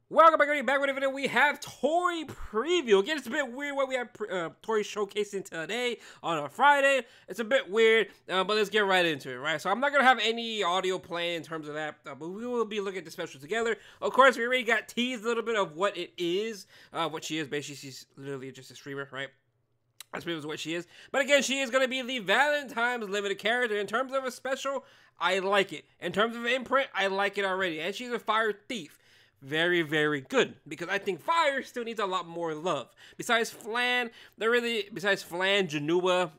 Welcome back with a video. We have Tori preview. Again, it's a bit weird what we have Tori showcasing today on a Friday. It's a bit weird, but let's get right into it, right? So I'm not going to have any audio playing in terms of that, but we will be looking at the special together. Of course, we already got teased a little bit of what it is, what she is. Basically, she's literally just a streamer, right? That's pretty much what she is. But again, she is going to be the Valentine's limited character. In terms of a special, I like it. In terms of imprint, I like it already. And she's a fire thief. Very, very good, because I think fire still needs a lot more love. Besides Flan, Janua,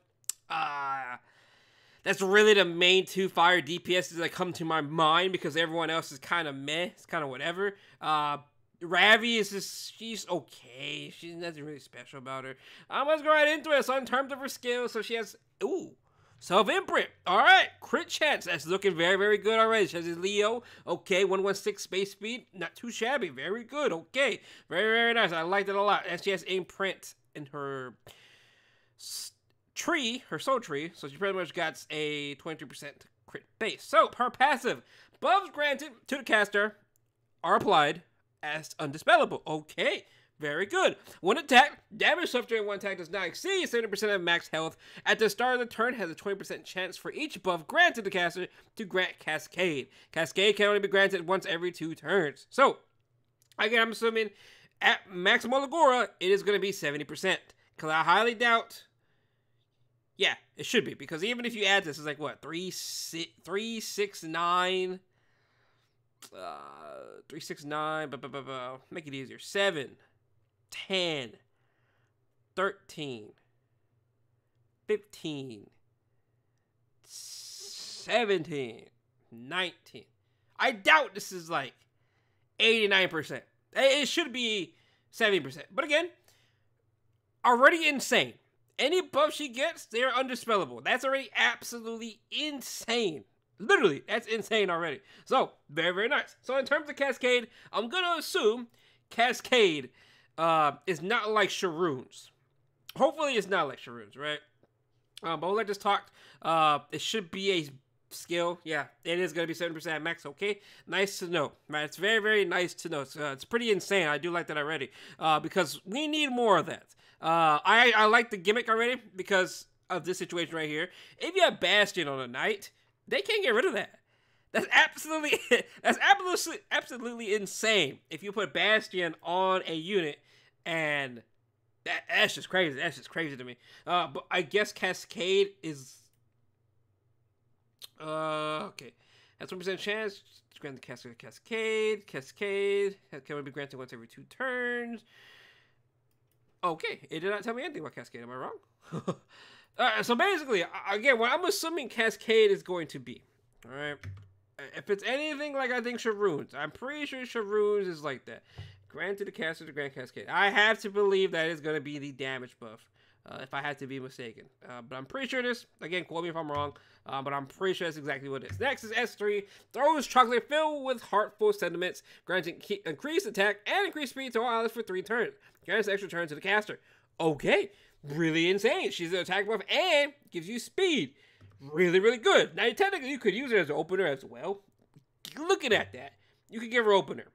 that's really the main two fire DPSs that come to my mind, because everyone else is kind of meh, it's kind of whatever. Ravi is just, she's okay, she's nothing really special about her. Let's go right into it. So in terms of her skills, so she has, self-imprint. Alright, crit chance. That's looking very, very good already. She has a Leo. Okay, 116 space speed. Not too shabby. Very good. Okay. Very, very nice. I liked it a lot. And she has imprint in her tree, her soul tree. So she pretty much got a 23% crit base. So, her passive. Buffs granted to the caster are applied as undispellable. Okay. Very good. One attack, damage suffered during one attack does not exceed 70% of max health. At the start of the turn, has a 20% chance for each buff granted to caster to grant Cascade. Cascade can only be granted once every 2 turns. So, again, I'm assuming at Maximal Agora, it is going to be 70%. Because I highly doubt... Yeah, it should be. Because even if you add this, it's like, what? 369... 369... Make it easier. 7... 10, 13, 15, 17, 19. I doubt this is like 89%. It should be 70%. But again, already insane. Any buff she gets, they're undispellable. That's already absolutely insane. Literally, that's insane already. So, very, very nice. So in terms of Cascade, I'm going to assume Cascade is not like Sharoon's. Hopefully it's not like Sharoon's, right? But like just talked, it should be a skill. Yeah, it is going to be 70% at max. Okay, nice to know, right? It's very, very nice to know. It's pretty insane. I do like that already, because we need more of that. I like the gimmick already because of this situation right here. If you have Bastion on a knight, they can't get rid of that. That's absolutely insane. If you put Bastion on a unit, and that's just crazy. That's just crazy to me. But I guess Cascade is okay. That's 1% chance to grant the Cascade. Cascade can be granted once every 2 turns. Okay, it did not tell me anything about Cascade. Am I wrong? So basically, again, what I'm assuming Cascade is going to be, all right. If it's anything like I think Sharoon's, I'm pretty sure Sharoon's is like that. Granted the caster to grant Cascade. I have to believe that is going to be the damage buff, if I had to be mistaken. But I'm pretty sure this, again, quote me if I'm wrong, but I'm pretty sure that's exactly what it is. Next is S3. Throws chocolate filled with heartful sentiments, granting increased attack and increased speed to all allies for 3 turns. Grants extra turn to the caster. Okay, really insane. She's an attack buff and gives you speed. Really, really good. Now, technically, you could use her as an opener as well. Looking at that, you could give her opener.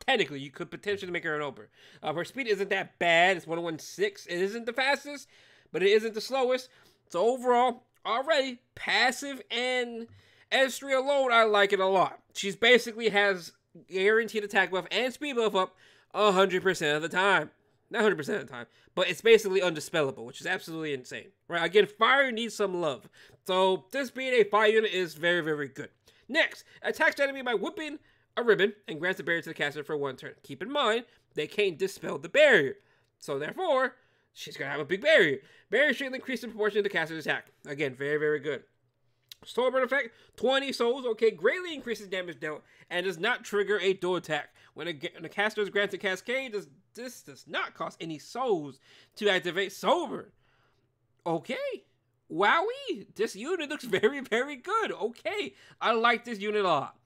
Technically, you could potentially make her an opener. Her speed isn't that bad. It's 116. It isn't the fastest, but it isn't the slowest. So overall, already passive and S3 alone, I like it a lot. She's basically has guaranteed attack buff and speed buff up 100% of the time. Not 100% of the time, but it's basically undispellable, which is absolutely insane. Right? Again, fire needs some love. So this being a fire unit is very, very good. Next, attacks the enemy by whipping a ribbon and grants the barrier to the caster for 1 turn. Keep in mind, they can't dispel the barrier. So therefore, she's going to have a big barrier. Barrier should increase in proportion to the caster's attack. Again, very, very good. Soulburn effect, 20 souls, okay, greatly increases damage dealt and does not trigger a dual attack. When a caster is granted Cascade, this does not cost any souls to activate Soulburn. Okay, wowee, this unit looks very, very good. Okay, I like this unit a lot.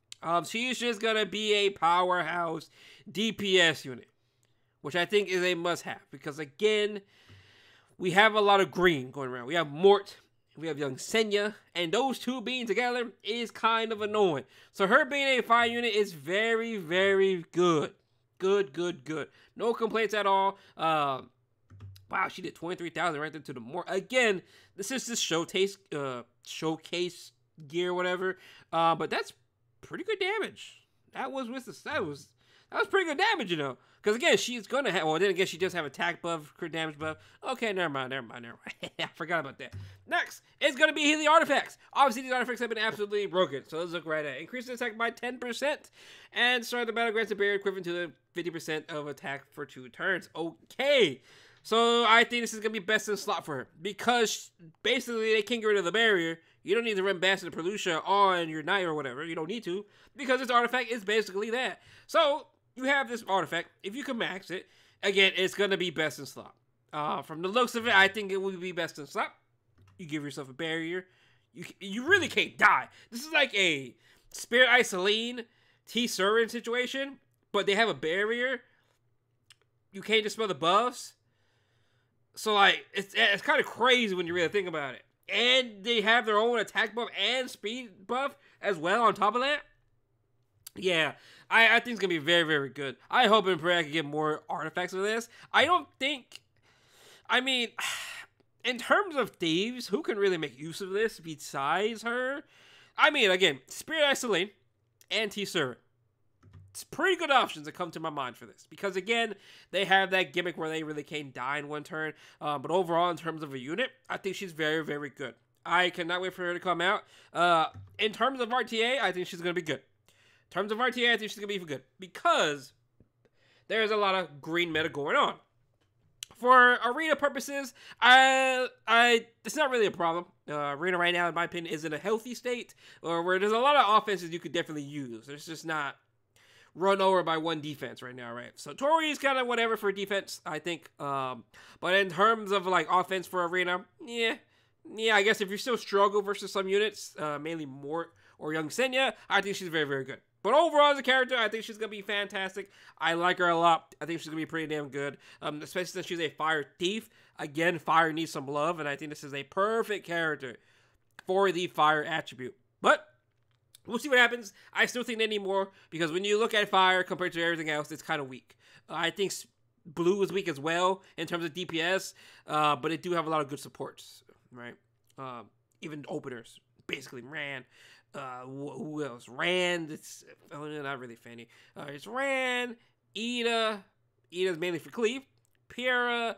She's just going to be a powerhouse DPS unit, which I think is a must-have, because again, we have a lot of green going around. We have Mort we have young Senya, and those two being together is kind of annoying. So her being a fire unit is very, very good. Good. No complaints at all. Wow, she did 23,000 right there to the more. Again, this is this showcase gear, whatever. But that's pretty good damage. That was pretty good damage, you know. Because again, she's gonna have. Well, then again, she does have attack buff, crit damage buff. Okay, never mind. I forgot about that. Next, it's gonna be the artifacts. Obviously, these artifacts have been absolutely broken. So let's look right at it. Increase the attack by 10%, and start the battle grants a barrier equivalent to the 50% of attack for 2 turns. Okay. So I think this is gonna be best in slot for her because basically they can't get rid of the barrier. You don't need to run Bast of the Pelucia on your knight or whatever. You don't need to because this artifact is basically that. So you have this artifact. If you can max it, again, it's gonna be best in slot. From the looks of it, I think it will be best in slot. You give yourself a barrier. You really can't die. This is like a Spirit Isoline T Surin situation, but they have a barrier. You can't dispel the buffs. So, like, it's kind of crazy when you really think about it. And they have their own attack buff and speed buff as well on top of that. Yeah, I think it's going to be very, very good. I hope and pray I can get more artifacts of this. I don't think... I mean, in terms of thieves, who can really make use of this besides her? I mean, again, Spirit Isoline and T-Servant. It's pretty good options that come to my mind for this. Because, again, they have that gimmick where they really can't die in one turn. But overall, in terms of a unit, I think she's very, very good. I cannot wait for her to come out. In terms of RTA, I think she's going to be good. In terms of RTA, I think she's going to be even good. Because there's a lot of green meta going on. For arena purposes, it's not really a problem. Arena right now, in my opinion, is in a healthy state. Or where there's a lot of offenses you could definitely use. There's just not... run over by one defense right now, right? So Tori is kind of whatever for defense, I think. But in terms of like offense for arena, yeah, I guess if you still struggle versus some units, mainly Mort or Young Senya, I think she's very, very good. But overall as a character, I think she's gonna be fantastic. I like her a lot. I think she's gonna be pretty damn good, especially since she's a fire thief. Again, fire needs some love, and I think this is a perfect character for the fire attribute. But we'll see what happens. I still think they need more because when you look at fire compared to everything else, it's kind of weak. I think blue is weak as well in terms of DPS, but it do have a lot of good supports, right? Even openers, basically Rand. Who else? Rand. It's not really Fanny. It's Rand, Ida. Ida's mainly for cleave. Piera.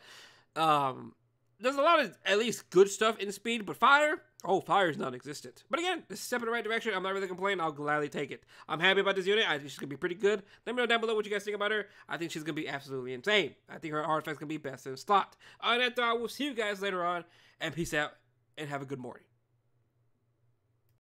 There's a lot of at least good stuff in speed, but fire. Oh, fire is non-existent. But again, this is a step in the right direction. I'm not really complaining. I'll gladly take it. I'm happy about this unit. I think she's going to be pretty good. Let me know down below what you guys think about her. I think she's going to be absolutely insane. I think her artifact's going to be best in slot. On that thought, we'll see you guys later on. And peace out. And have a good morning.